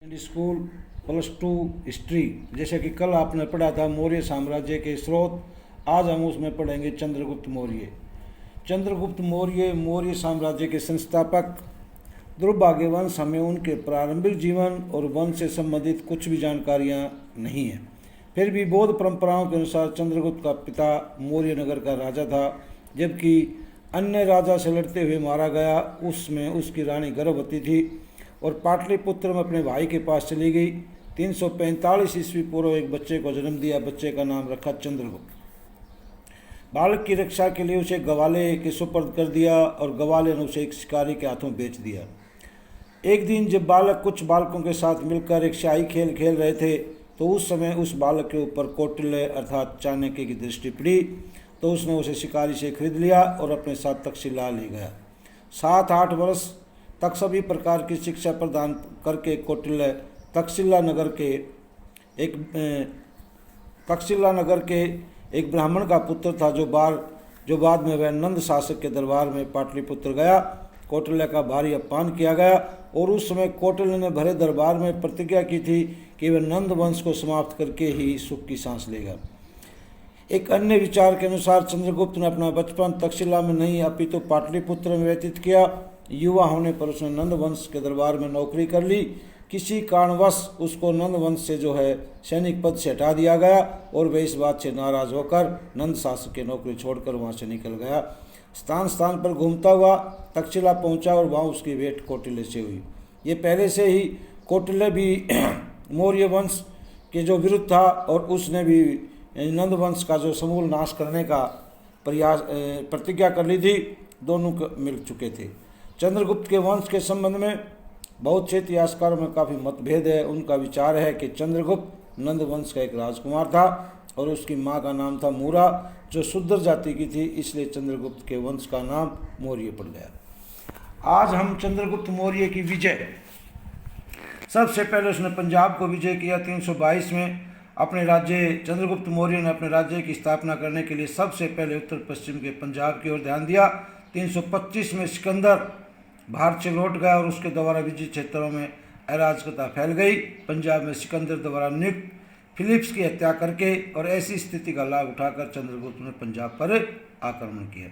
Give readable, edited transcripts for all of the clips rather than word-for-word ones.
School +2 history. जैसे कि कल आपने पढ़ा था मौर्य साम्राज्य के स्रोत, आज हम उसमें पढ़ेंगे चंद्रगुप्त मौर्य। चंद्रगुप्त मौर्य मौर्य साम्राज्य के संस्थापक। दुर्भाग्य वंश हमें उनके प्रारंभिक जीवन और वंश से संबंधित कुछ भी जानकारियां नहीं हैं। फिर भी बौद्ध परंपराओं के अनुसार चंद्रगुप्त का पिता मौर्य नगर का राजा था, जबकि अन्य राजा से लड़ते हुए मारा गया। उसमें उसकी रानी गर्भवती थी और पाटलिपुत्र में अपने भाई के पास चली गई। 345 ईस्वी पूर्व एक बच्चे को जन्म दिया। बच्चे का नाम रखा चंद्रगुप्त। बालक की रक्षा के लिए उसे गवाले के सुपर्द कर दिया और गवाले ने उसे एक शिकारी के हाथों बेच दिया। एक दिन जब बालक कुछ बालकों के साथ मिलकर एक शाही खेल खेल रहे थे, तो उस समय उस बालक के ऊपर कौटिल्य अर्थात चाणक्य की दृष्टि पड़ी, तो उसने उसे शिकारी से खरीद लिया और अपने साथ तक्षशिला ले गया। 7-8 वर्ष तक सभी प्रकार की शिक्षा प्रदान करके कौटिल्य तक्षशिला नगर के एक ब्राह्मण का पुत्र था, जो बाद में वह नंद शासक के दरबार में पाटलिपुत्र गया। कौटिल्य का भारी अपमान किया गया और उस समय कौटिल्य ने भरे दरबार में प्रतिज्ञा की थी कि वह नंद वंश को समाप्त करके ही सुख की सांस लेगा। एक अन्य विचार के अनुसार चंद्रगुप्त ने अपना बचपन तक्षशिला में नहीं अपितु पाटलिपुत्र में व्यतीत किया। युवा होने पर उसने नंद वंश के दरबार में नौकरी कर ली। किसी कारणवश उसको नंद वंश से सैनिक पद से हटा दिया गया और वह इस बात से नाराज होकर नंद शासक की नौकरी छोड़कर वहां से निकल गया। स्थान स्थान पर घूमता हुआ तक्षशिला पहुंचा और वहां उसकी भेंट कौटिल्य से हुई। ये पहले से ही कौटिल्य भी मौर्य वंश के विरुद्ध था और उसने भी नंद वंश का समूल नाश करने का प्रतिज्ञा कर ली थी। दोनों मिल चुके थे। चंद्रगुप्त के वंश के संबंध में बहुत से इतिहासकारों में काफ़ी मतभेद है। उनका विचार है कि चंद्रगुप्त नंद वंश का एक राजकुमार था और उसकी माँ का नाम था मूरा, जो शूद्र जाति की थी, इसलिए चंद्रगुप्त के वंश का नाम मौर्य पड़ गया। आज हम चंद्रगुप्त मौर्य की विजय। सबसे पहले उसने पंजाब को विजय किया 322 में। चंद्रगुप्त मौर्य ने अपने राज्य की स्थापना करने के लिए सबसे पहले उत्तर पश्चिम के पंजाब की ओर ध्यान दिया। 325 में सिकंदर भारत से लौट गया और उसके द्वारा विजित क्षेत्रों में अराजकता फैल गई। पंजाब में सिकंदर द्वारा नियुक्त फिलिप्स की हत्या करके और ऐसी स्थिति का लाभ उठाकर चंद्रगुप्त ने पंजाब पर आक्रमण किया।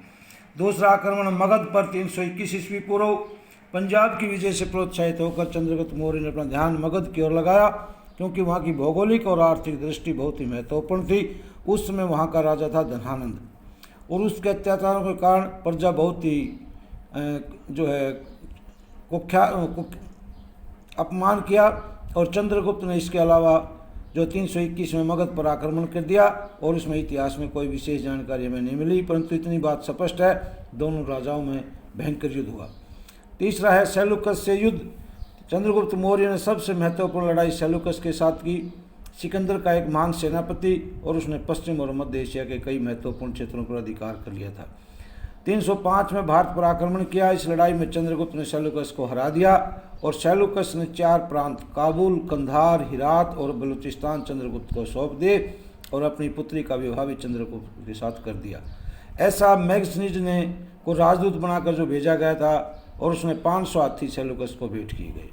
दूसरा आक्रमण मगध पर 321 ईस्वी पूर्व। पंजाब की विजय से प्रोत्साहित होकर चंद्रगुप्त मौर्य ने अपना ध्यान मगध की ओर लगाया, क्योंकि वहाँ की भौगोलिक और आर्थिक दृष्टि बहुत ही महत्वपूर्ण थी। उस समय वहाँ का राजा था धनानंद और उसके अत्याचारों के कारण प्रजा बहुत ही अपमान किया। और चंद्रगुप्त ने इसके अलावा 321 में मगध पर आक्रमण कर दिया और इसमें इतिहास में कोई विशेष जानकारी हमें नहीं मिली, परंतु इतनी बात स्पष्ट है, दोनों राजाओं में भयंकर युद्ध हुआ। तीसरा है सेल्यूकस से युद्ध। चंद्रगुप्त मौर्य ने सबसे महत्वपूर्ण लड़ाई सेल्यूकस के साथ की। सिकंदर का एक महान सेनापति और उसने पश्चिम और मध्य एशिया के कई महत्वपूर्ण क्षेत्रों पर अधिकार कर लिया था। 305 में भारत पर आक्रमण किया। इस लड़ाई में चंद्रगुप्त ने सेल्यूकस को हरा दिया और सेल्यूकस ने 4 प्रांत काबुल, कंधार, हिरात और बलूचिस्तान चंद्रगुप्त को सौंप दिए और अपनी पुत्री का विवाह भी चंद्रगुप्त के साथ कर दिया। ऐसा मैग्सनीज को राजदूत बनाकर भेजा गया था और उसने 500 हाथी सेल्यूकस को भेंट किए गए।